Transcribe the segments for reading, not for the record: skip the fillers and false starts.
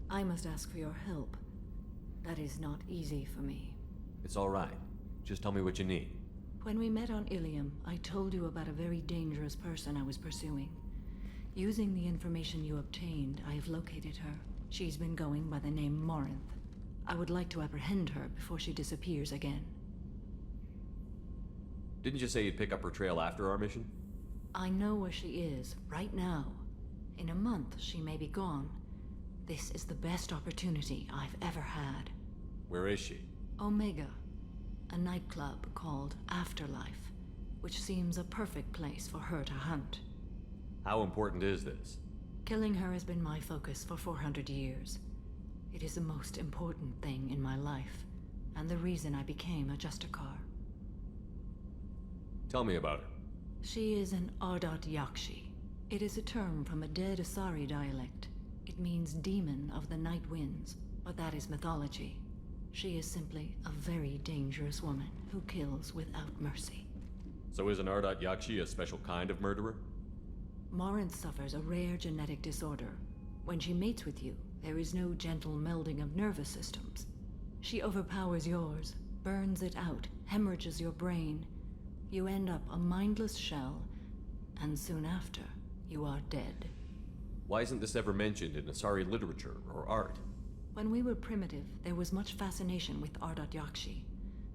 I must ask for your help. That is not easy for me. It's all right. Just tell me what you need. When we met on Ilium, I told you about a very dangerous person I was pursuing. Using the information you obtained, I have located her. She's been going by the name Morinth. I would like to apprehend her before she disappears again. Didn't you say you'd pick up her trail after our mission? I know where she is, right now. In a month, she may be gone. This is the best opportunity I've ever had. Where is she? Omega, a nightclub called Afterlife, which seems a perfect place for her to hunt. How important is this? Killing her has been my focus for 400 years. It is the most important thing in my life, and the reason I became a Justicar. Tell me about her. She is an Ardat Yakshi. It is a term from a dead Asari dialect. It means demon of the night winds, but that is mythology. She is simply a very dangerous woman who kills without mercy. So is an Ardat Yakshi a special kind of murderer? Morinth suffers a rare genetic disorder. When she mates with you, there is no gentle melding of nervous systems. She overpowers yours, burns it out, hemorrhages your brain. You end up a mindless shell, and soon after, you are dead. Why isn't this ever mentioned in Asari literature or art? When we were primitive, there was much fascination with Ardat Yakshi.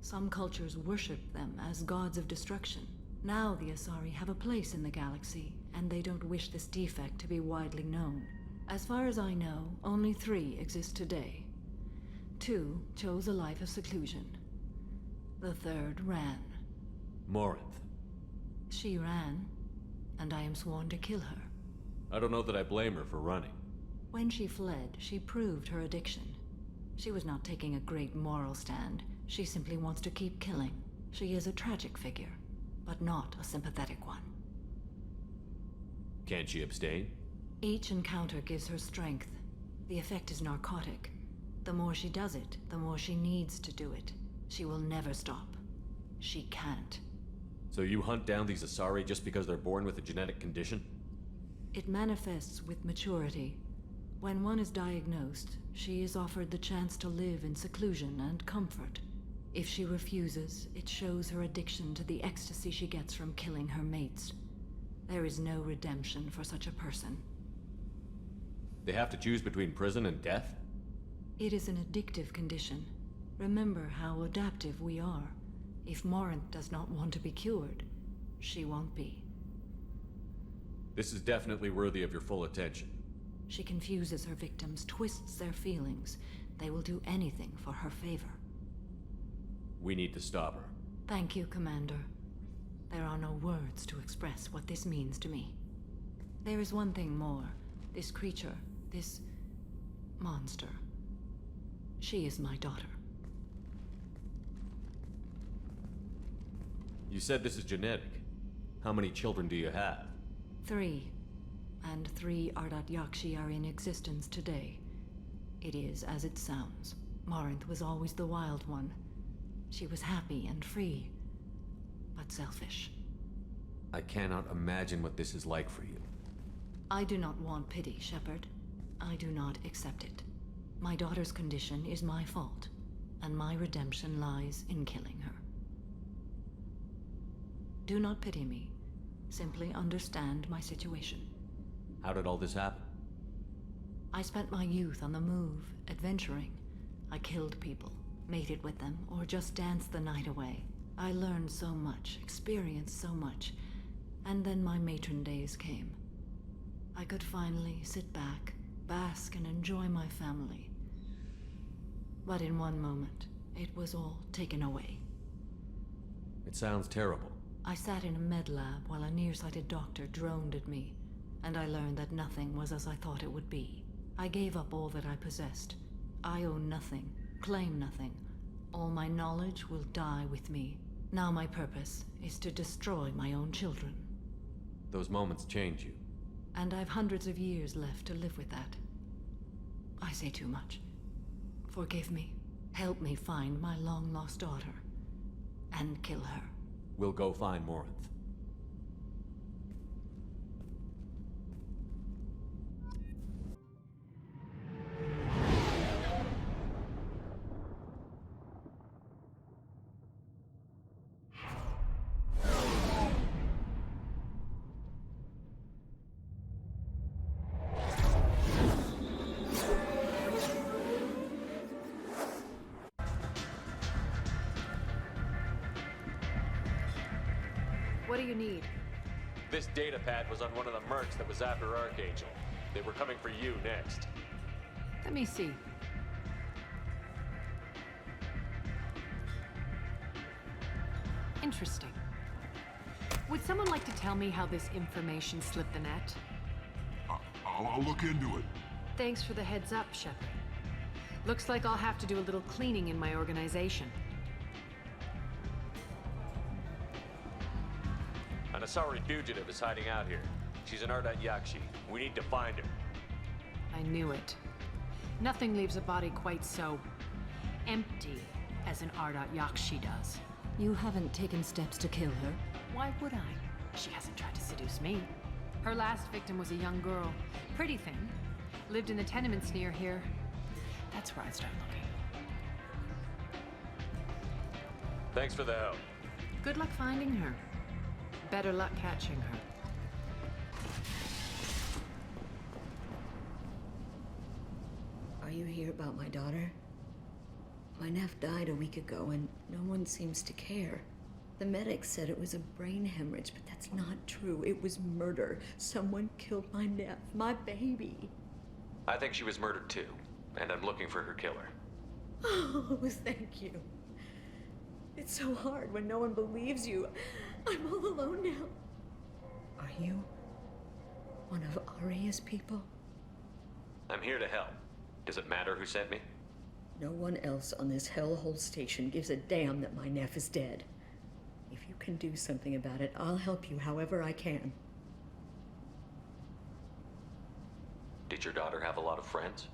Some cultures worshipped them as gods of destruction. Now the Asari have a place in the galaxy, and they don't wish this defect to be widely known. As far as I know, only 3 exist today. 2 chose a life of seclusion. The 3rd ran. Morinth. She ran, and I am sworn to kill her. I don't know that I blame her for running. When she fled, she proved her addiction. She was not taking a great moral stand. She simply wants to keep killing. She is a tragic figure, but not a sympathetic one. Can't she abstain? Each encounter gives her strength. The effect is narcotic. The more she does it, the more she needs to do it. She will never stop. She can't. So you hunt down these Asari just because they're born with a genetic condition? It manifests with maturity. When one is diagnosed, she is offered the chance to live in seclusion and comfort. If she refuses, it shows her addiction to the ecstasy she gets from killing her mates. There is no redemption for such a person. They have to choose between prison and death? It is an addictive condition. Remember how adaptive we are. If Morinth does not want to be cured, she won't be. This is definitely worthy of your full attention. She confuses her victims, twists their feelings. They will do anything for her favor. We need to stop her. Thank you, Commander. There are no words to express what this means to me. There is one thing more. This creature, this monster. She is my daughter. You said this is genetic. How many children do you have? 3. And 3 Ardat Yakshi are in existence today. It is as it sounds. Morinth was always the wild one. She was happy and free, but selfish. I cannot imagine what this is like for you. I do not want pity, Shepard. I do not accept it. My daughter's condition is my fault, and my redemption lies in killing her. Do not pity me. Simply understand my situation. How did all this happen? I spent my youth on the move, adventuring. I killed people, mated with them, or just danced the night away. I learned so much, experienced so much, and then my matron days came. I could finally sit back, bask, and enjoy my family. But in one moment, it was all taken away. It sounds terrible. I sat in a med lab while a nearsighted doctor droned at me, and I learned that nothing was as I thought it would be. I gave up all that I possessed. I own nothing, claim nothing. All my knowledge will die with me. Now my purpose is to destroy my own children. Those moments change you. And I've hundreds of years left to live with that. I say too much. Forgive me. Help me find my long-lost daughter. And kill her. We'll go find Morinth. you need? This data pad was on one of the mercs that was after Archangel. They were coming for you next. Let me see. Interesting. Would someone like to tell me how this information slipped the net? I'll look into it. Thanks for the heads up, Shepard. Looks like I'll have to do a little cleaning in my organization. An Asari fugitive is hiding out here. She's an Ardat Yakshi. We need to find her. I knew it. Nothing leaves a body quite so empty as an Ardat Yakshi does. You haven't taken steps to kill her? Why would I? She hasn't tried to seduce me. Her last victim was a young girl. Pretty thing. Lived in the tenements near here. That's where I'd start looking. Thanks for the help. Good luck finding her. Better luck catching her. Are you here about my daughter? My nephew died a week ago and no one seems to care. The medics said it was a brain hemorrhage, but that's not true. It was murder. Someone killed my nephew, my baby. I think she was murdered too, and I'm looking for her killer. Oh, thank you. It's so hard when no one believes you. I'm all alone now. Are you one of Aria's people? I'm here to help. Does it matter who sent me? No one else on this hellhole station gives a damn that my nephew is dead. If you can do something about it, I'll help you however I can. Did your daughter have a lot of friends?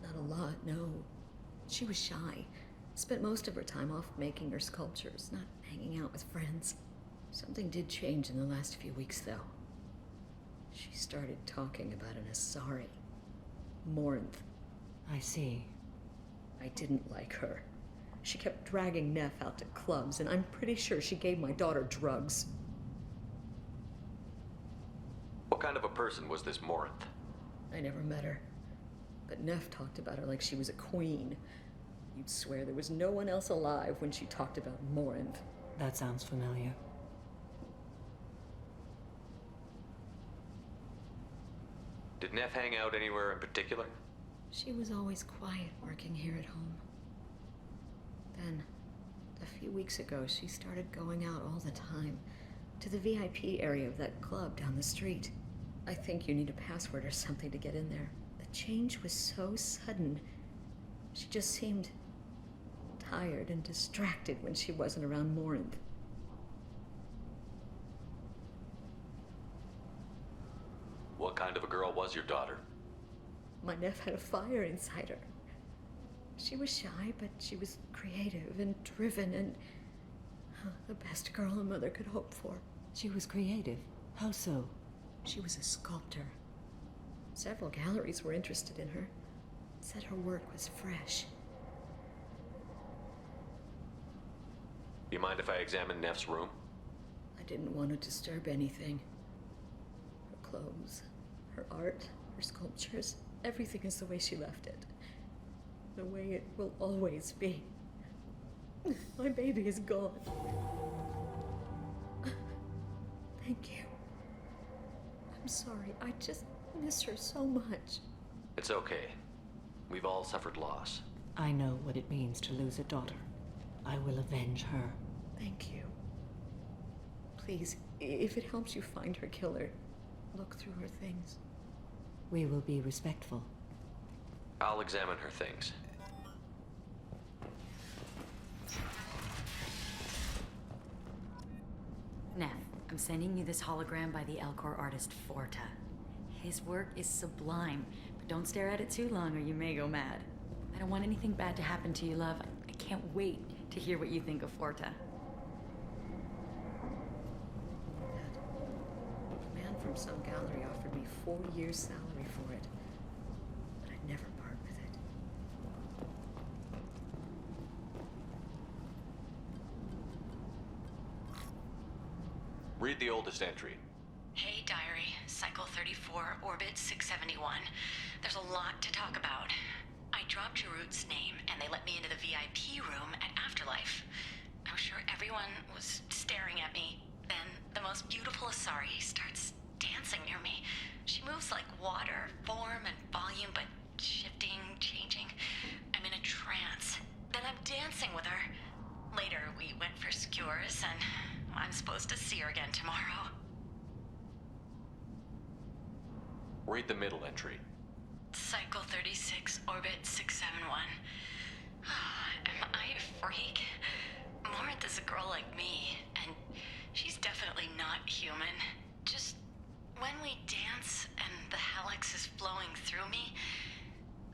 Not a lot, no. She was shy. Spent most of her time off making her sculptures, not hanging out with friends. Something did change in the last few weeks, though. She started talking about an Asari. Morinth. I see. I didn't like her. She kept dragging Neff out to clubs, and I'm pretty sure she gave my daughter drugs. What kind of a person was this Morinth? I never met her. But Neff talked about her like she was a queen. You'd swear there was no one else alive when she talked about Morinth. That sounds familiar. Did Neff hang out anywhere in particular? She was always quiet working here at home. Then, a few weeks ago, she started going out all the time to the VIP area of that club down the street. I think you need a password or something to get in there. The change was so sudden. She just seemed tired and distracted when she wasn't around Morinth. What kind of a girl was your daughter? My nephew had a fire inside her. She was shy, but she was creative and driven and the best girl a mother could hope for. She was creative. How so? She was a sculptor. Several galleries were interested in her. Said her work was fresh. You mind if I examine Neff's room? I didn't want to disturb anything. Her clothes, her art, her sculptures, everything is the way she left it. The way it will always be. My baby is gone. Thank you. I'm sorry, I just miss her so much. It's okay. We've all suffered loss. I know what it means to lose a daughter. I will avenge her. Thank you. Please, if it helps you find her killer, look through her things. We will be respectful. I'll examine her things. Neff, I'm sending you this hologram by the Alcor artist Forta. His work is sublime, but don't stare at it too long or you may go mad. I don't want anything bad to happen to you, love. I can't wait to hear what you think of Forta. A man from some gallery offered me 4 years' salary for it, but I'd never part with it. Read the oldest entry. Hey, diary. Cycle 34, orbit 671. There's a lot to talk about. I dropped Jarut's name, and they let me into the VIP room at Afterlife. I'm sure everyone was staring at me. Then the most beautiful Asari starts dancing near me. She moves like water, form and volume, but shifting, changing. I'm in a trance. Then I'm dancing with her. Later, we went for skewers, and I'm supposed to see her again tomorrow. Read the middle entry. Cycle 36, orbit 671. Am I a freak? Morinth is a girl like me, and she's definitely not human. Just when we dance and the helix is flowing through me,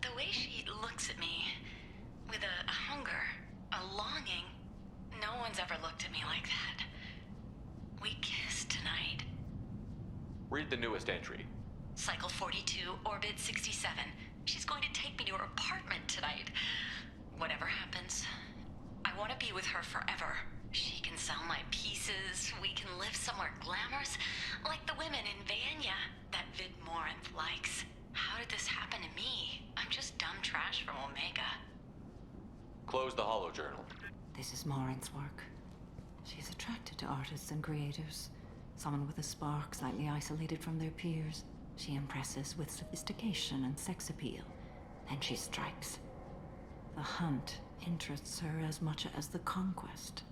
the way she looks at me, with a hunger, a longing, no one's ever looked at me like that. We kissed tonight. Read the newest entry. Cycle 42, orbit 67. She's going to take me to her apartment tonight. Whatever happens, I want to be with her forever. She can sell my pieces, we can live somewhere glamorous, like the women in Vanya that Vid Morinth likes. How did this happen to me? I'm just dumb trash from Omega. Close the holojournal. This is Morinth's work. She's attracted to artists and creators. Someone with a spark, slightly isolated from their peers. She impresses with sophistication and sex appeal. Then she strikes. The hunt interests her as much as the conquest.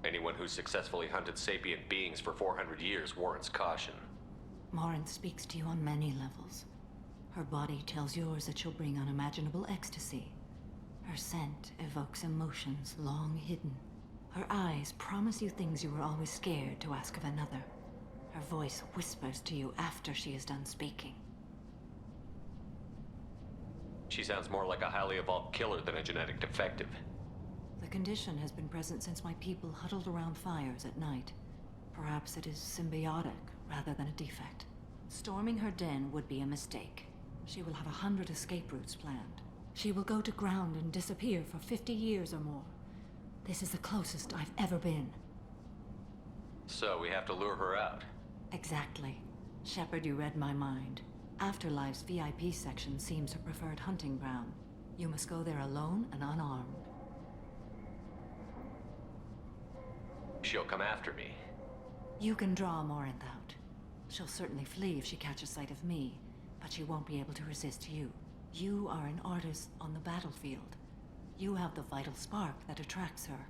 Anyone who's successfully hunted sapient beings for 400 years warrants caution. Morinth speaks to you on many levels. Her body tells yours that she'll bring unimaginable ecstasy. Her scent evokes emotions long hidden. Her eyes promise you things you were always scared to ask of another. Her voice whispers to you after she is done speaking. She sounds more like a highly evolved killer than a genetic defective. The condition has been present since my people huddled around fires at night. Perhaps it is symbiotic rather than a defect. Storming her den would be a mistake. She will have 100 escape routes planned. She will go to ground and disappear for 50 years or more. This is the closest I've ever been. So we have to lure her out. Exactly. Shepard, you read my mind. Afterlife's VIP section seems her preferred hunting ground. You must go there alone and unarmed. She'll come after me. You can draw Morinth out. She'll certainly flee if she catches sight of me, but she won't be able to resist you. You are an artist on the battlefield. You have the vital spark that attracts her.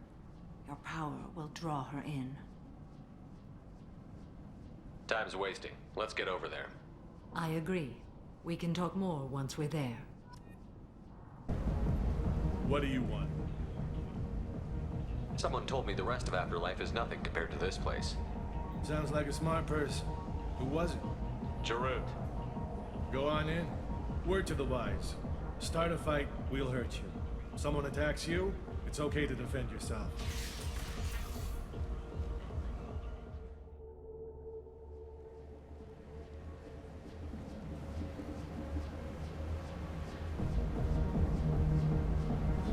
Your power will draw her in. Time's wasting. Let's get over there. I agree. We can talk more once we're there. What do you want? Someone told me the rest of Afterlife is nothing compared to this place. Sounds like a smart person. Who was it? Jarut. Go on in. Word to the wise. Start a fight, we'll hurt you. Someone attacks you, it's okay to defend yourself.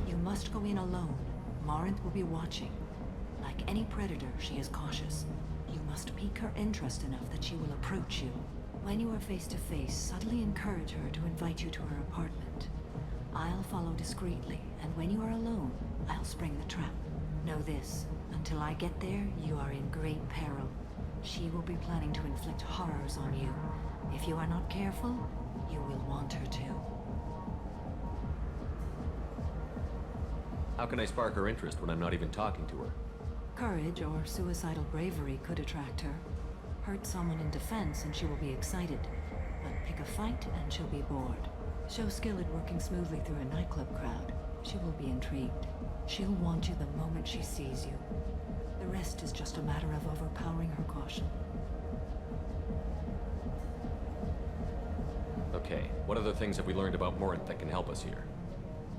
You must go in alone. Morinth will be watching. Like any predator, she is cautious. You must pique her interest enough that she will approach you. When you are face to face, subtly encourage her to invite you to her apartment. I'll follow discreetly, and when you are alone, I'll spring the trap. Know this, until I get there, you are in great peril. She will be planning to inflict horrors on you. If you are not careful, you will want her to. How can I spark her interest when I'm not even talking to her? Courage or suicidal bravery could attract her. Hurt someone in defense and she will be excited. But pick a fight and she'll be bored. Show skill at working smoothly through a nightclub crowd. She will be intrigued. She'll want you the moment she sees you. The rest is just a matter of overpowering her caution. Okay, what other things have we learned about Morinth that can help us here?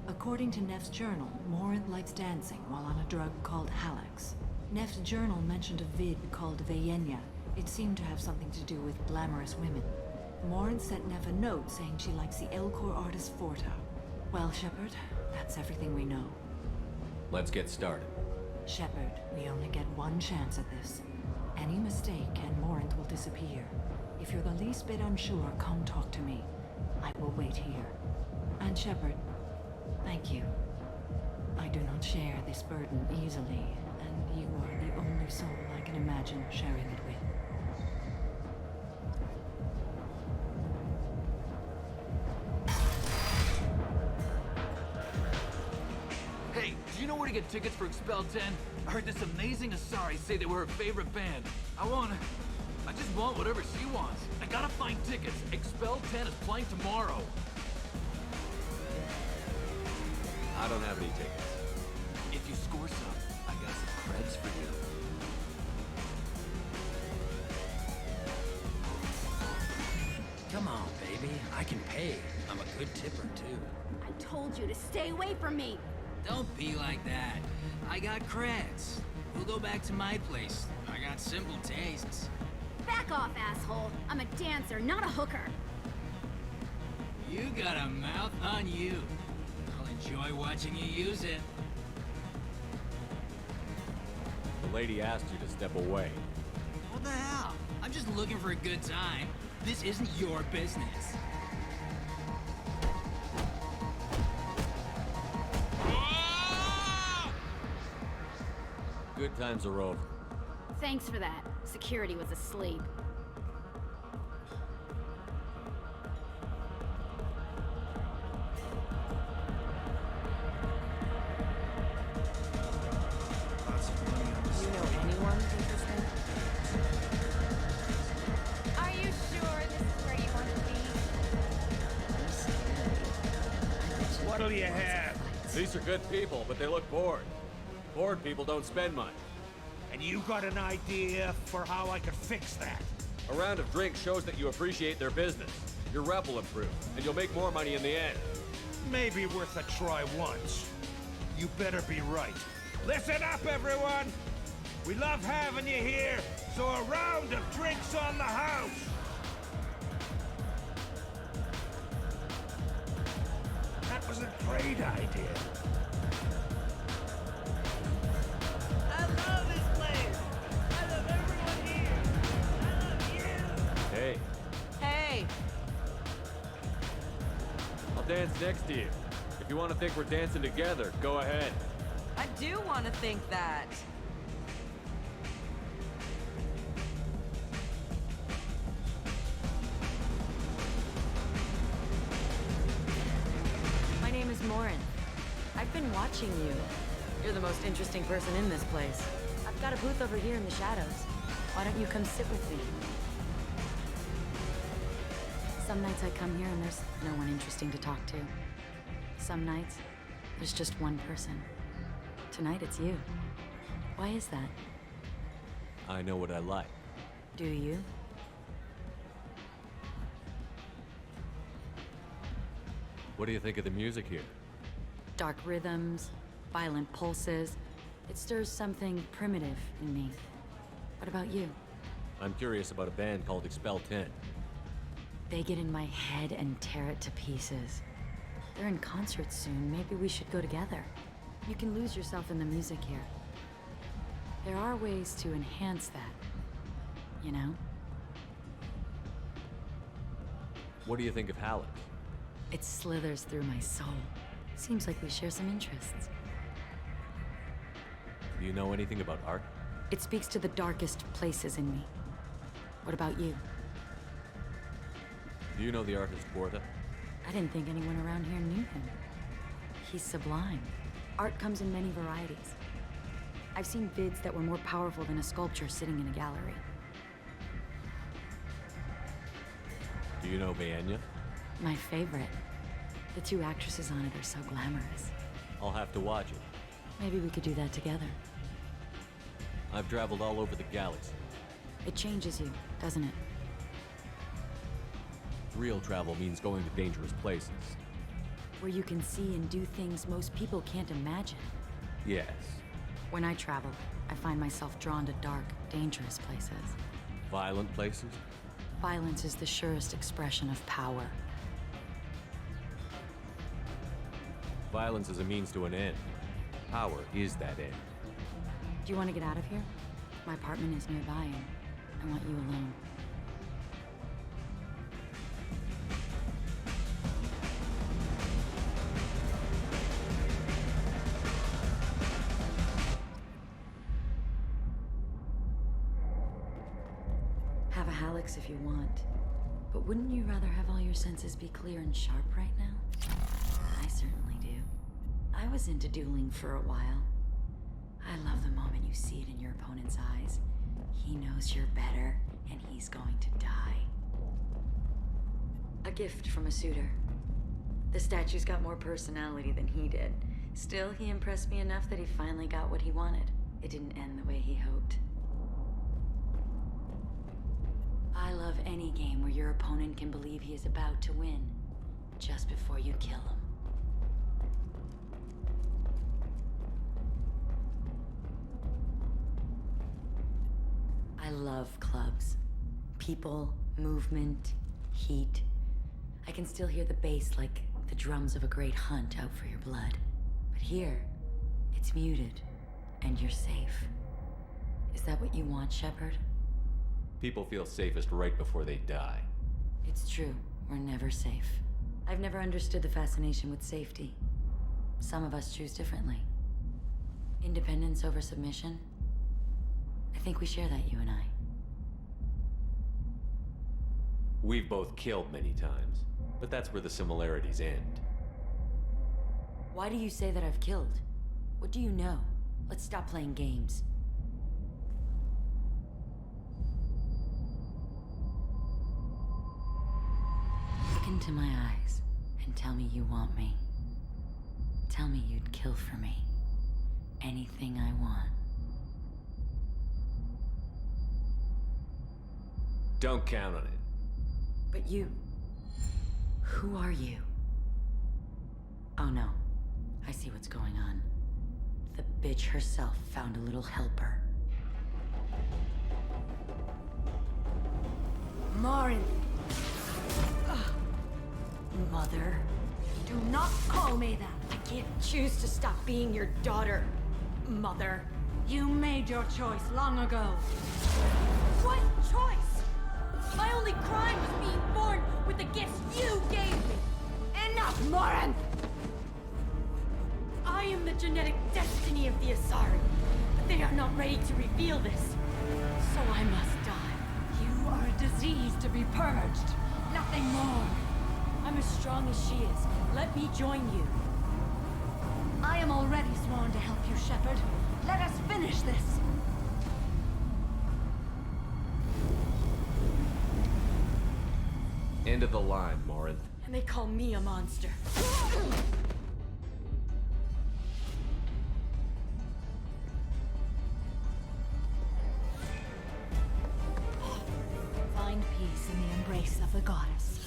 According to Neff's journal, Morinth likes dancing while on a drug called Halex. Neff's journal mentioned a vid called Vayenya. It seemed to have something to do with glamorous women. Morinth sent Neff a note saying she likes the Elcor artist Forta. Well, Shepard, that's everything we know. Let's get started. Shepard, we only get one chance at this. Any mistake and Morinth will disappear. If you're the least bit unsure, come talk to me. I will wait here. And Shepard, thank you. I do not share this burden easily, and You are the only soul I can imagine sharing it with. Hey, do you know where to get tickets for Expel 10? I heard this amazing Asari say they were her favorite band. I just want whatever she wants. I gotta find tickets. Expel 10 is playing tomorrow. I don't have any tickets. If you score some, I got some creds for you. Come on, baby. I can pay. I'm a good tipper, too. I told you to stay away from me! Don't be like that. I got creds. We'll go back to my place. I got simple tastes. Back off, asshole! I'm a dancer, not a hooker! You got a mouth on you. I'll enjoy watching you use it. The lady asked you to step away. What the hell? I'm just looking for a good time. This isn't your business. Good times are over. Thanks for that. Security was asleep. You know anyone interesting? Are you sure this is where you want to be? What'll you have? These are good people, but they look bored. Bored people don't spend much. And you got an idea for how I could fix that? A round of drinks shows that you appreciate their business. Your rep will improve, and you'll make more money in the end. Maybe worth a try once. You better be right. Listen up, everyone! We love having you here, so a round of drinks on the house! That was a great idea. I love this place! I love everyone here! I love you! Hey, Hey! I'll dance next to you. If you want to think we're dancing together, go ahead. I do want to think that. My name is Morin. I've been watching you. You're the most interesting person in this place. I've got a booth over here in the shadows. Why don't you come sit with me? Some nights I come here and there's no one interesting to talk to. Some nights, there's just one person. Tonight it's you. Why is that? I know what I like. Do you? What do you think of the music here? Dark rhythms, violent pulses. It stirs something primitive in me. What about you? I'm curious about a band called Expel 10. They get in my head and tear it to pieces. They're in concert soon. Maybe we should go together. You can lose yourself in the music here. There are ways to enhance that, you know? What do you think of Halleck? It slithers through my soul. Seems like we share some interests. Do you know anything about art? It speaks to the darkest places in me. What about you? Do you know the artist Porta? I didn't think anyone around here knew him. He's sublime. Art comes in many varieties. I've seen vids that were more powerful than a sculpture sitting in a gallery. Do you know Baenya? My favorite. The two actresses on it are so glamorous. I'll have to watch it. Maybe we could do that together. I've traveled all over the galaxy. It changes you, doesn't it? Real travel means going to dangerous places. Where you can see and do things most people can't imagine. Yes. When I travel, I find myself drawn to dark, dangerous places. Violent places? Violence is the surest expression of power. Violence is a means to an end. Power is that end. Do you want to get out of here? My apartment is nearby and I want you alone. Hallex if you want. But wouldn't you rather have all your senses be clear and sharp right now? I certainly do. I was into dueling for a while. I love the moment you see it in your opponent's eyes. He knows you're better, and he's going to die. A gift from a suitor. The statue's got more personality than he did. Still, he impressed me enough that he finally got what he wanted. It didn't end the way he hoped. I love any game where your opponent can believe he is about to win, just before you kill him. I love clubs. People, movement, heat. I can still hear the bass like the drums of a great hunt out for your blood. But here, it's muted, and you're safe. Is that what you want, Shepard? People feel safest right before they die. It's true. We're never safe. I've never understood the fascination with safety. Some of us choose differently. Independence over submission? I think we share that, you and I. We've both killed many times, but that's where the similarities end. Why do you say that I've killed? What do you know? Let's stop playing games. Look into my eyes and tell me you want me. Tell me you'd kill for me. Anything I want. Don't count on it. But you... who are you? Oh no. I see what's going on. The bitch herself found a little helper. Morin! Mother. Do not call me that! I can't choose to stop being your daughter, Mother. You made your choice long ago. What choice? My only crime was being born with the gifts you gave me. Enough, Morin! I am the genetic destiny of the Asari, but they are not ready to reveal this. So I must die. You are a disease to be purged. Nothing more. I'm as strong as she is. Let me join you. I am already sworn to help you, Shepard. Let us finish this. End of the line, Morin. And they call me a monster. Find peace in the embrace of the goddess.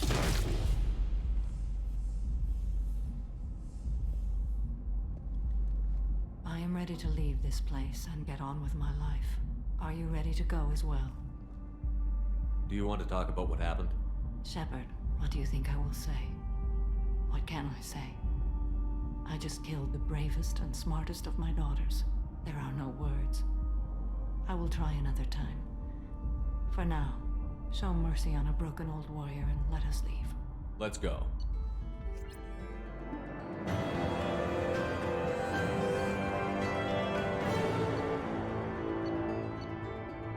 I am ready to leave this place and get on with my life. Are you ready to go as well? Do you want to talk about what happened? Shepard, what do you think I will say? What can I say? I just killed the bravest and smartest of my daughters. There are no words. I will try another time. For now, show mercy on a broken old warrior and let us leave. Let's go.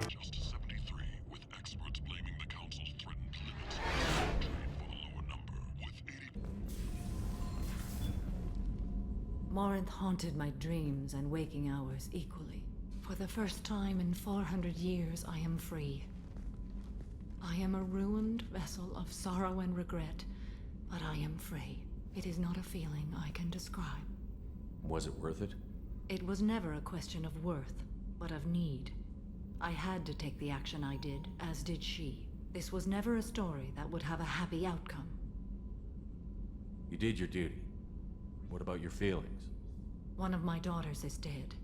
Just 73, with experts blaming the Council's threatened limits. Trade for the lower number, with 80... Morinth haunted my dreams and waking hours equally. For the first time in 400 years, I am free. I am a ruined vessel of sorrow and regret, but I am free. It is not a feeling I can describe. Was it worth it? It was never a question of worth, but of need. I had to take the action I did, as did she. This was never a story that would have a happy outcome. You did your duty. What about your feelings? One of my daughters is dead.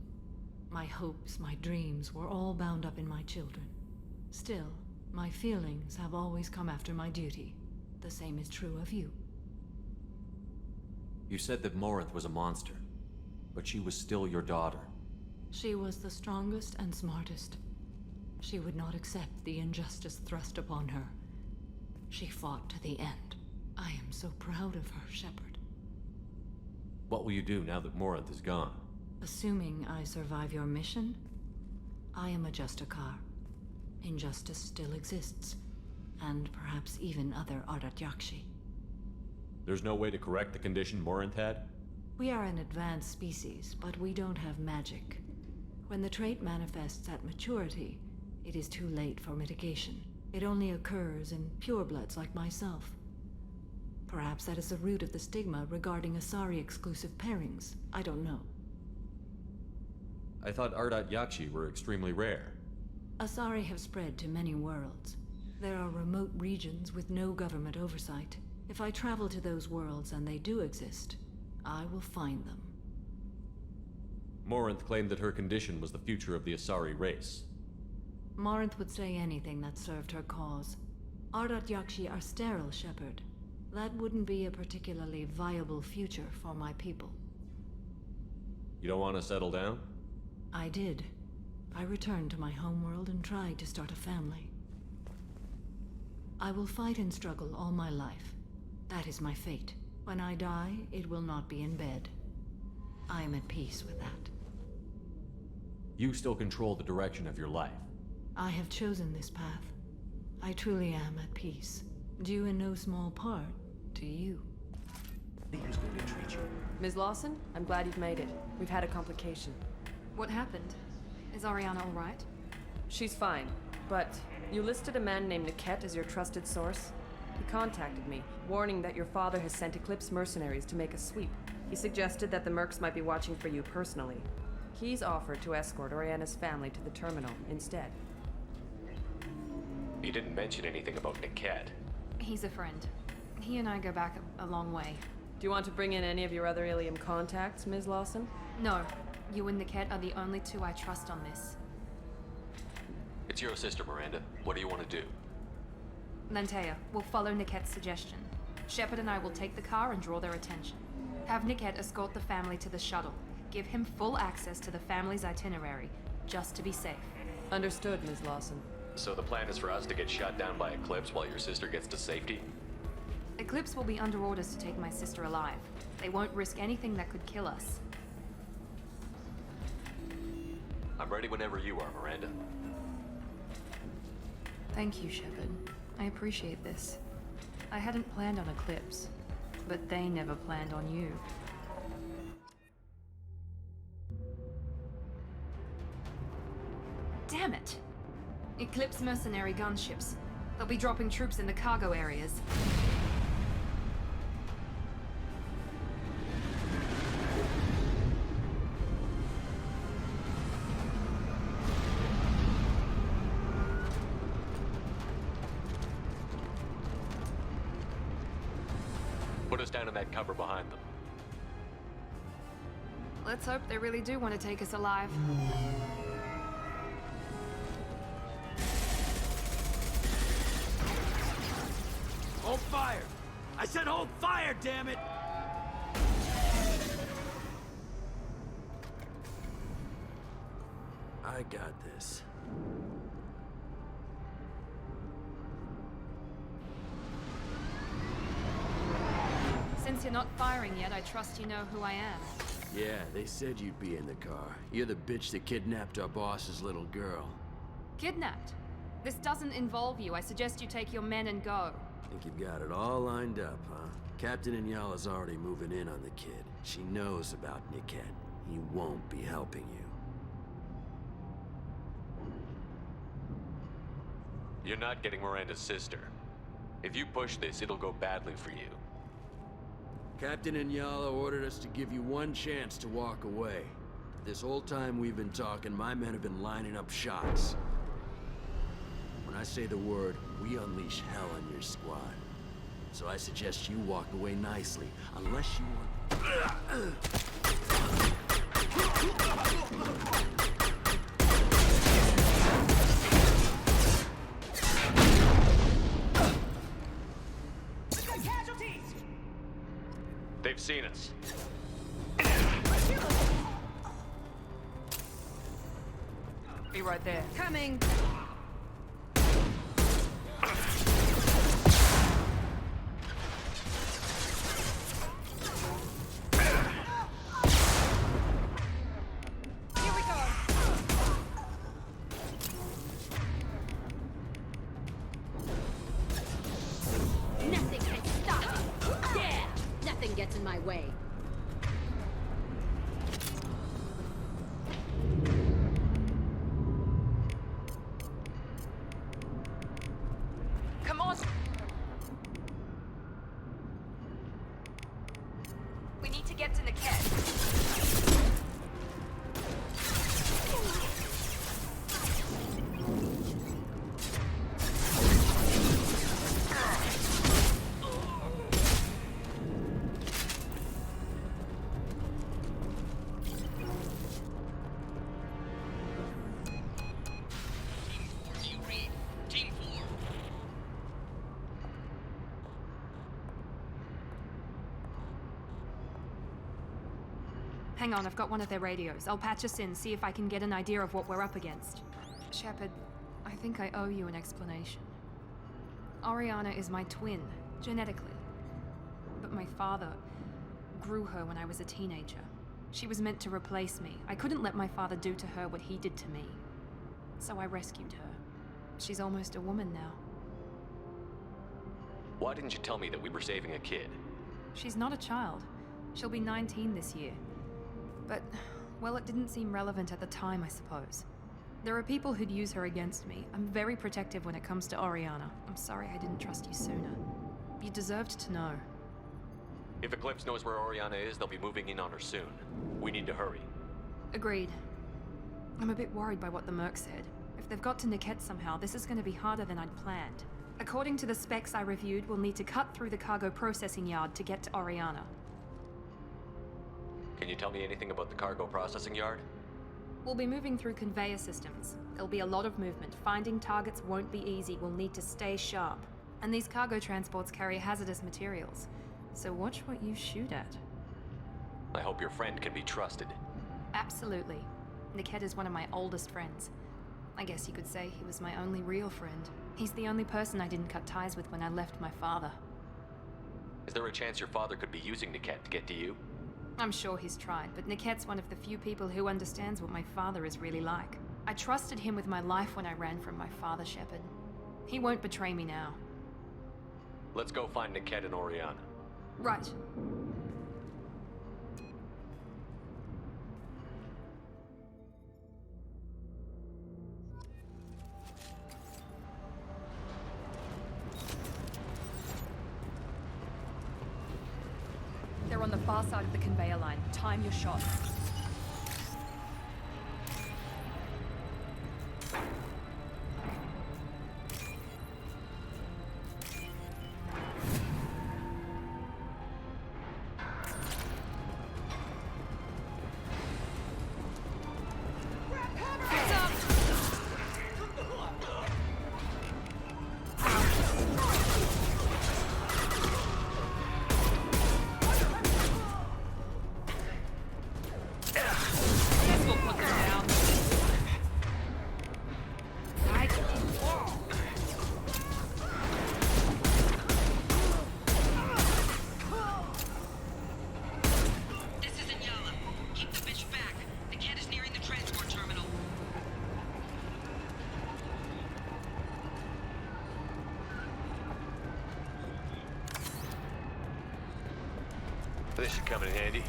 My hopes, my dreams were all bound up in my children. Still, my feelings have always come after my duty. The same is true of you. You said that Morinth was a monster, but she was still your daughter. She was the strongest and smartest. She would not accept the injustice thrust upon her. She fought to the end. I am so proud of her, Shepard. What will you do now that Morinth is gone? Assuming I survive your mission, I am a Justicar. injustice still exists, and perhaps even other Ardatyakshi. There's no way to correct the condition Morinth had? We are an advanced species, but we don't have magic. When the trait manifests at maturity, it is too late for mitigation. It only occurs in purebloods like myself. Perhaps that is the root of the stigma regarding Asari-exclusive pairings. I don't know. I thought Ardatyakshi were extremely rare. Asari have spread to many worlds. There are remote regions with no government oversight. If I travel to those worlds and they do exist, I will find them. Morinth claimed that her condition was the future of the Asari race. Morinth would say anything that served her cause. Ardatyakshi are sterile, Shepard. That wouldn't be a particularly viable future for my people. You don't want to settle down? I did. I returned to my homeworld and tried to start a family. I will fight and struggle all my life. That is my fate. When I die, it will not be in bed. I am at peace with that. You still control the direction of your life. I have chosen this path. I truly am at peace. Due in no small part to you. Who's going to treat you? Ms. Lawson, I'm glad you've made it. We've had a complication. What happened? Is Ariana all right? She's fine, but you listed a man named Niket as your trusted source. He contacted me, warning that your father has sent Eclipse mercenaries to make a sweep. He suggested that the Mercs might be watching for you personally. He's offered to escort Oriana's family to the terminal instead. He didn't mention anything about Niket. He's a friend. He and I go back a long way. Do you want to bring in any of your other Ilium contacts, Ms. Lawson? No. You and Niket are the only two I trust on this. It's your sister, Miranda. What do you want to do? Lantea, we'll follow Niket's suggestion. Shepard and I will take the car and draw their attention. Have Niket escort the family to the shuttle. Give him full access to the family's itinerary, just to be safe. Understood, Ms. Lawson. So the plan is for us to get shot down by Eclipse while your sister gets to safety? Eclipse will be under orders to take my sister alive. They won't risk anything that could kill us. I'm ready whenever you are, Miranda. Thank you, Shepard. I appreciate this. I hadn't planned on Eclipse, but they never planned on you. Damn it! Eclipse mercenary gunships. They'll be dropping troops in the cargo areas. Put us down in that cover behind them. Let's hope they really do want to take us alive. Hold fire! I said hold fire, damn it! I got this. Since you're not firing yet, I trust you know who I am. Yeah, they said you'd be in the car. You're the bitch that kidnapped our boss's little girl. Kidnapped? This doesn't involve you. I suggest you take your men and go. Think you've got it all lined up, huh? Captain Inyala's already moving in on the kid. She knows about Niket. He won't be helping you. You're not getting Miranda's sister. If you push this, it'll go badly for you. Captain Inyala ordered us to give you one chance to walk away. This whole time we've been talking, my men have been lining up shots. When I say the word, we unleash hell on your squad. So I suggest you walk away nicely, unless you want... They've seen us. Be right there. Coming! in my way. Come on! We need to get to Niket. Hang on, I've got one of their radios. I'll patch us in, see if I can get an idea of what we're up against. Shepard, I think I owe you an explanation. Oriana is my twin, genetically. But my father grew her when I was a teenager. She was meant to replace me. I couldn't let my father do to her what he did to me. So I rescued her. She's almost a woman now. Why didn't you tell me that we were saving a kid? She's not a child. She'll be 19 this year. But, well, it didn't seem relevant at the time, I suppose. There are people who'd use her against me. I'm very protective when it comes to Oriana. I'm sorry I didn't trust you sooner. You deserved to know. If Eclipse knows where Oriana is, they'll be moving in on her soon. We need to hurry. Agreed. I'm a bit worried by what the Merc said. If they've got to Niket somehow, this is going to be harder than I'd planned. According to the specs I reviewed, we'll need to cut through the cargo processing yard to get to Oriana. Can you tell me anything about the cargo processing yard? We'll be moving through conveyor systems. There'll be a lot of movement. Finding targets won't be easy. We'll need to stay sharp. And these cargo transports carry hazardous materials. So watch what you shoot at. I hope your friend can be trusted. Absolutely. Niket is one of my oldest friends. I guess you could say he was my only real friend. He's the only person I didn't cut ties with when I left my father. Is there a chance your father could be using Niket to get to you? I'm sure he's tried, but Niket's one of the few people who understands what my father is really like. I trusted him with my life when I ran from my father, Shepard. He won't betray me now. Let's go find Niket and Oriana. Right. They're on the far side of the conveyor line. Time your shot. This should come in handy.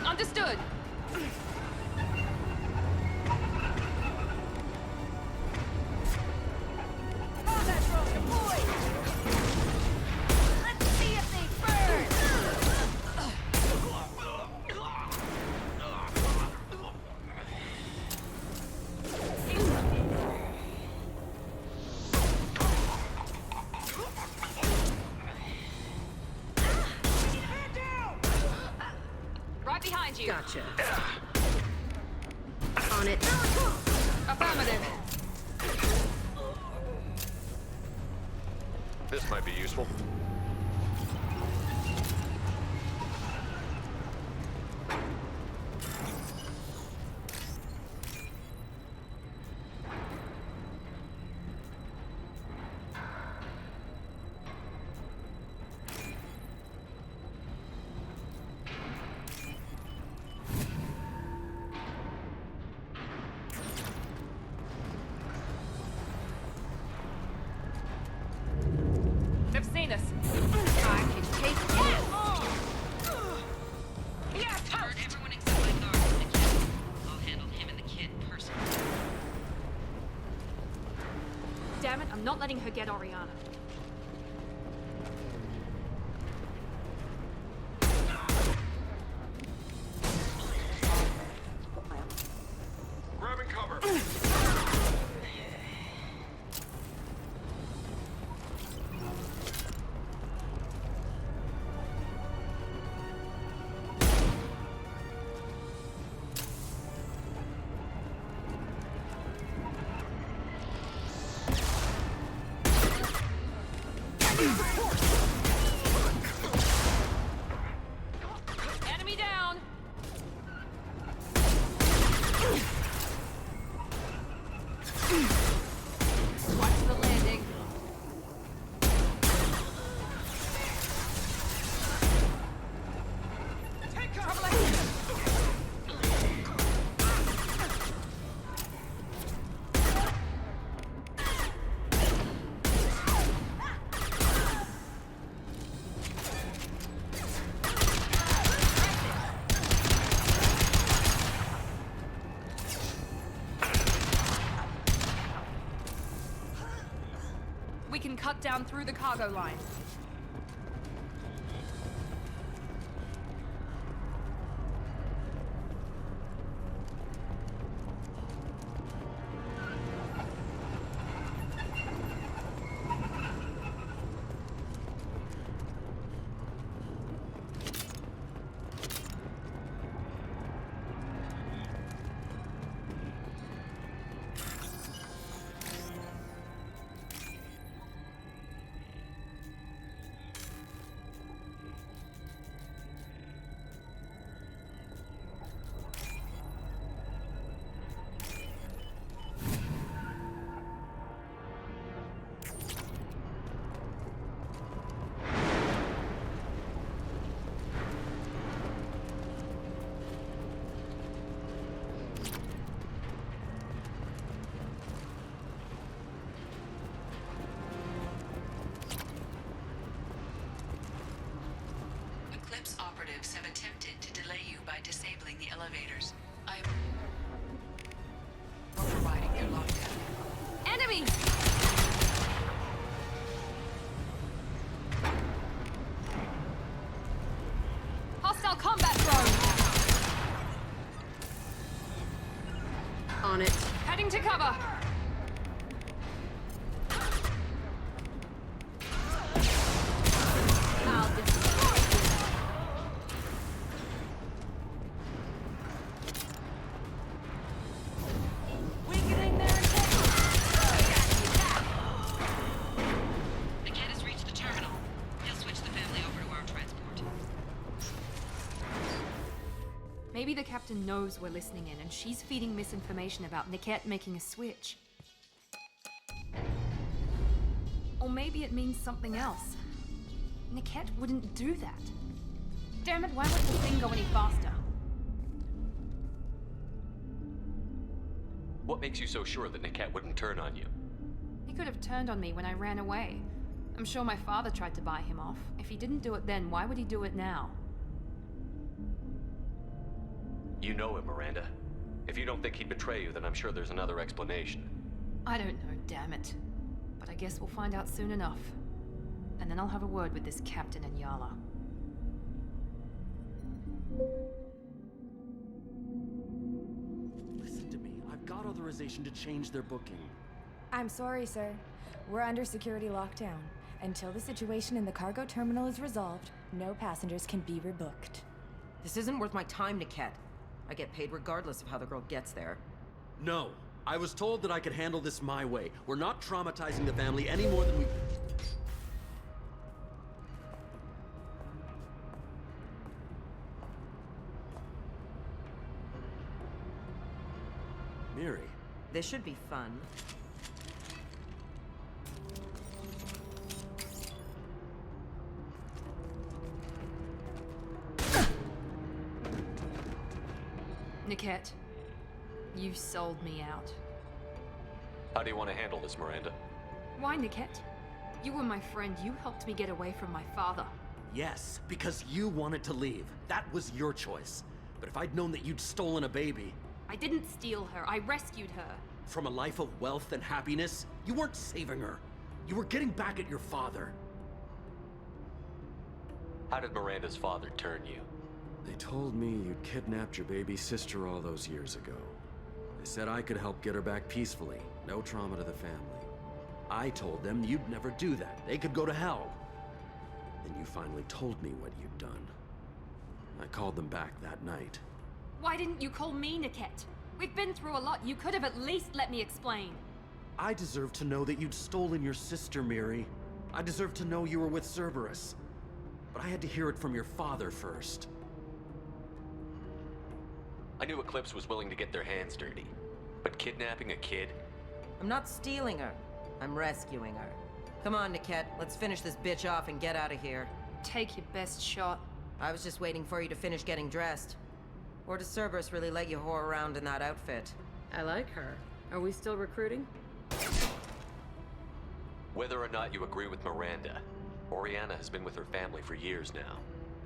Understood. Gotcha. On it. Affirmative. This might be useful. I'm not letting her get Oriana. Grabbing cover. Enemy down! Watch the landing. Take cover! Trouble ahead. We can cut down through the cargo line. Eclipse operatives have attempted to delay you by disabling the elevators. I am overriding your lockdown. Enemy! Hostile combat drone! On it. Heading to cover! I'll destroy you! Weakening their The cat has reached the terminal. He'll switch the family over to our transport. Maybe the captain knows we're listening in and she's feeding misinformation about Niket making a switch. Or maybe it means something else. Niket wouldn't do that. Damn it, why wouldn't the thing go any faster? What makes you so sure that Niket wouldn't turn on you? He could have turned on me when I ran away. I'm sure my father tried to buy him off. If he didn't do it then, why would he do it now? You know him, Miranda. If you don't think he'd betray you, then I'm sure there's another explanation. I don't know, damn it. But I guess we'll find out soon enough. And then I'll have a word with this captain and Yala. Listen to me. I've got authorization to change their booking. I'm sorry, sir. We're under security lockdown. Until the situation in the cargo terminal is resolved, no passengers can be rebooked. This isn't worth my time, Niket. I get paid regardless of how the girl gets there. No. I was told that I could handle this my way. We're not traumatizing the family any more than we... Miri. This should be fun. Niket, you sold me out. How do you want to handle this, Miranda? Why, Niket? You were my friend. You helped me get away from my father. Yes, because you wanted to leave. That was your choice. But if I'd known that you'd stolen a baby... I didn't steal her. I rescued her. From a life of wealth and happiness, you weren't saving her. You were getting back at your father. How did Miranda's father turn you? They told me you'd kidnapped your baby sister all those years ago. They said I could help get her back peacefully. No trauma to the family. I told them you'd never do that. They could go to hell. Then you finally told me what you'd done. I called them back that night. Why didn't you call me, Niket? We've been through a lot. You could have at least let me explain. I deserve to know that you'd stolen your sister, Miri. I deserve to know you were with Cerberus. But I had to hear it from your father first. I knew Eclipse was willing to get their hands dirty. But kidnapping a kid? I'm not stealing her. I'm rescuing her. Come on, Niket. Let's finish this bitch off and get out of here. Take your best shot. I was just waiting for you to finish getting dressed. Or does Cerberus really let you whore around in that outfit? I like her. Are we still recruiting? Whether or not you agree with Miranda, Oriana has been with her family for years now.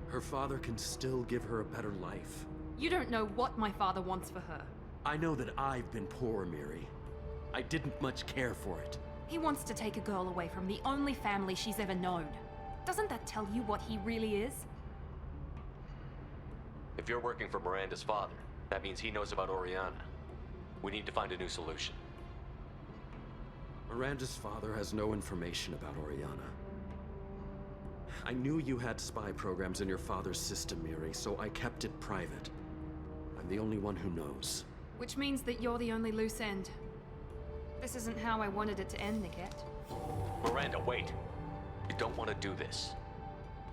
Her father can still give her a better life. You don't know what my father wants for her. I know that I've been poor, Miri. I didn't much care for it. He wants to take a girl away from the only family she's ever known. Doesn't that tell you what he really is? If you're working for Miranda's father, that means he knows about Oriana. We need to find a new solution. Miranda's father has no information about Oriana. I knew you had spy programs in your father's system, Miri, so I kept it private. I'm the only one who knows. Which means that you're the only loose end. This isn't how I wanted it to end, Niket. Miranda, wait! You don't want to do this.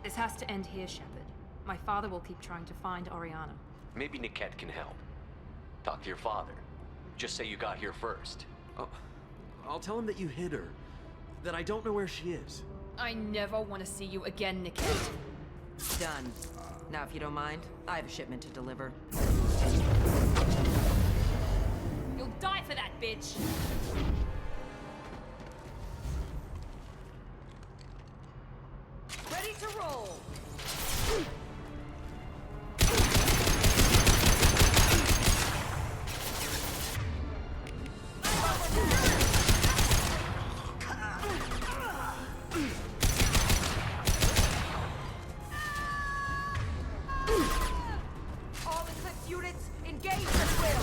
This has to end here, Shepard. My father will keep trying to find Oriana. Maybe Niket can help. Talk to your father. Just say you got here first. I'll tell him that you hid her. That I don't know where she is. I never want to see you again, Niket. Done. Now, if you don't mind, I have a shipment to deliver. You'll die for that, bitch! Ready to roll! All Eclipse units, engage at will!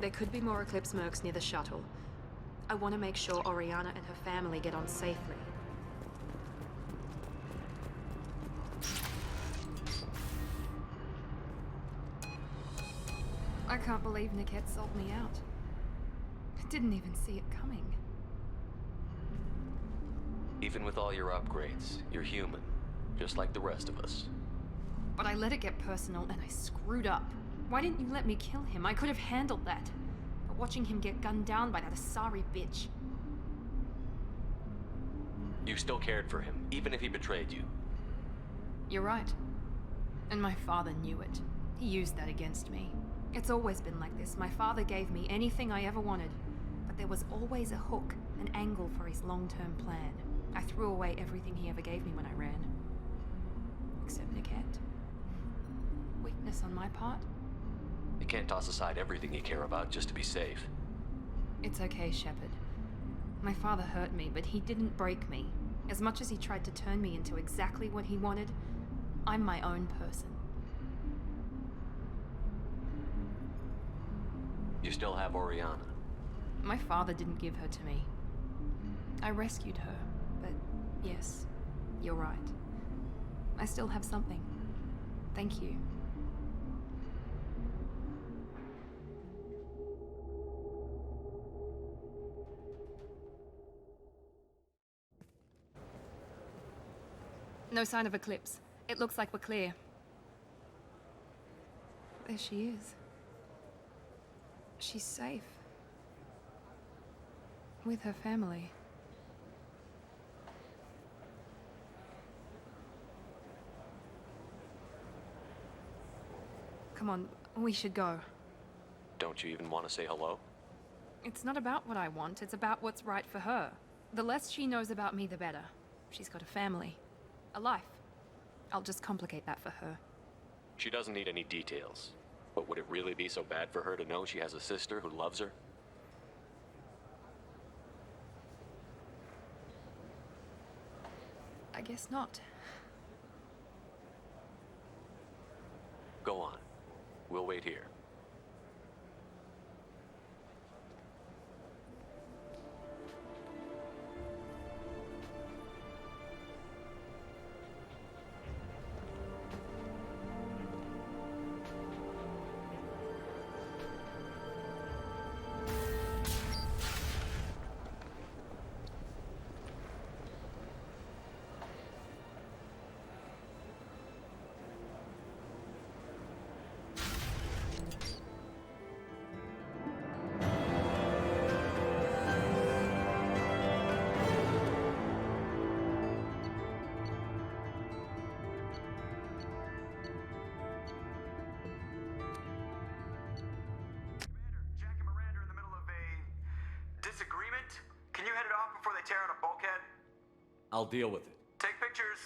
There could be more Eclipse mercs near the shuttle. I want to make sure Oriana and her family get on safely. I can't believe Niket sold me out. I didn't even see it coming. Even with all your upgrades, you're human. Just like the rest of us. But I let it get personal and I screwed up. Why didn't you let me kill him? I could have handled that. But watching him get gunned down by that Asari bitch. You still cared for him, even if he betrayed you. You're right. And my father knew it. He used that against me. It's always been like this. My father gave me anything I ever wanted. But there was always a hook, an angle for his long-term plan. I threw away everything he ever gave me when I ran. Except Niket. Weakness on my part? You can't toss aside everything you care about just to be safe. It's okay, Shepard. My father hurt me, but he didn't break me. As much as he tried to turn me into exactly what he wanted, I'm my own person. You still have Oriana. My father didn't give her to me. I rescued her, but yes, you're right. I still have something. Thank you. No sign of Eclipse. It looks like we're clear. There she is. She's safe. With her family. Come on, we should go. Don't you even want to say hello? It's not about what I want, it's about what's right for her. The less she knows about me, the better. She's got a family. A life. I'll just complicate that for her. She doesn't need any details. But would it really be so bad for her to know she has a sister who loves her? I guess not. Go on. We'll wait here. I'll deal with it. Take pictures.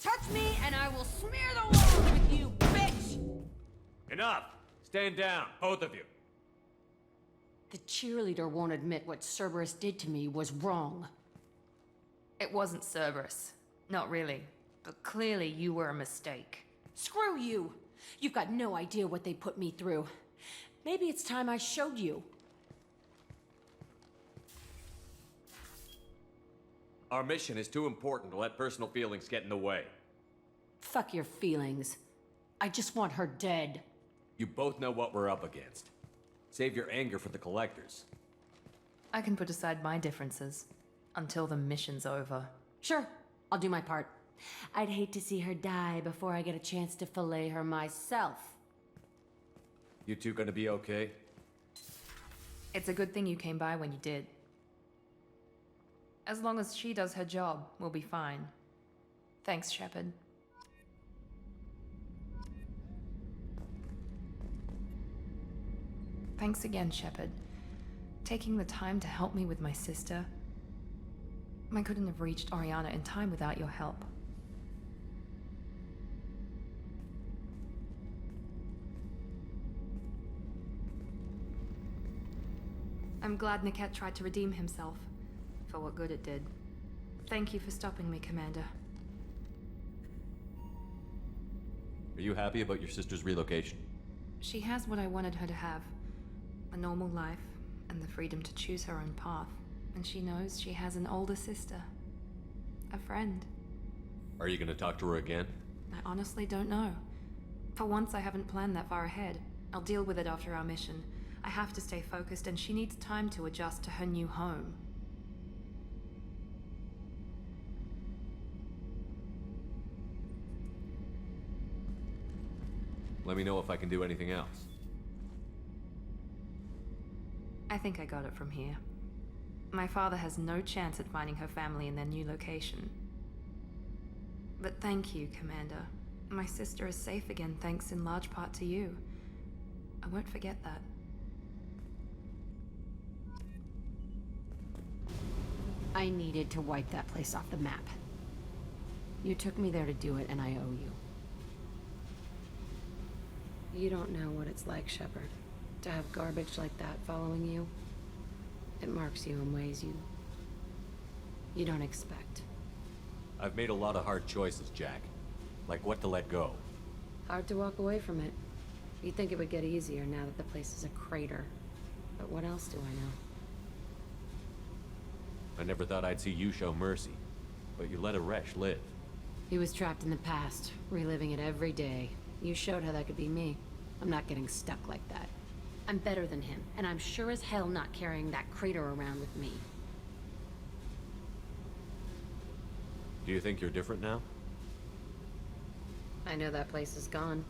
Touch me and I will smear the walls with you, bitch! Enough! Stand down, both of you. The cheerleader won't admit what Cerberus did to me was wrong. It wasn't Cerberus. Not really. But clearly you were a mistake. Screw you! You've got no idea what they put me through. Maybe it's time I showed you. Our mission is too important to let personal feelings get in the way. Fuck your feelings. I just want her dead. You both know what we're up against. Save your anger for the collectors. I can put aside my differences until the mission's over. Sure, I'll do my part. I'd hate to see her die before I get a chance to fillet her myself. You two gonna be okay? It's a good thing you came by when you did. As long as she does her job, we'll be fine. Thanks, Shepard. Thanks again, Shepard. Taking the time to help me with my sister. I couldn't have reached Oriana in time without your help. I'm glad Niket tried to redeem himself. For what good it did. Thank you for stopping me, Commander. Are you happy about your sister's relocation? She has what I wanted her to have. A normal life, and the freedom to choose her own path. And she knows she has an older sister. A friend. Are you gonna talk to her again? I honestly don't know. For once, I haven't planned that far ahead. I'll deal with it after our mission. I have to stay focused, and she needs time to adjust to her new home. Let me know if I can do anything else. I think I got it from here. My father has no chance at finding her family in their new location. But thank you, Commander. My sister is safe again thanks in large part to you. I won't forget that. I needed to wipe that place off the map. You took me there to do it, and I owe you. You don't know what it's like, Shepard, to have garbage like that following you. It marks you in ways you don't expect. I've made a lot of hard choices, Jack. Like what to let go. Hard to walk away from it. You'd think it would get easier now that the place is a crater. But what else do I know? I never thought I'd see you show mercy, but you let a wretch live. He was trapped in the past, reliving it every day. You showed how that could be me. I'm not getting stuck like that. I'm better than him, and I'm sure as hell not carrying that crater around with me. Do you think you're different now? I know that place is gone.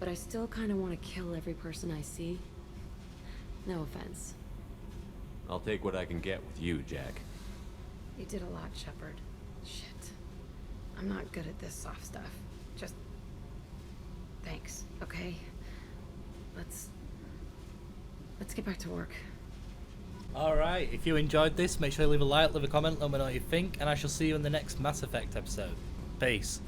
But I still kind of want to kill every person I see. No offense. I'll take what I can get with you, Jack. You did a lot, Shepard. Shit. I'm not good at this soft stuff. Just... Thanks, okay? Let's get back to work. Alright, if you enjoyed this, make sure you leave a like, leave a comment, let me know what you think, and I shall see you in the next Mass Effect episode. Peace.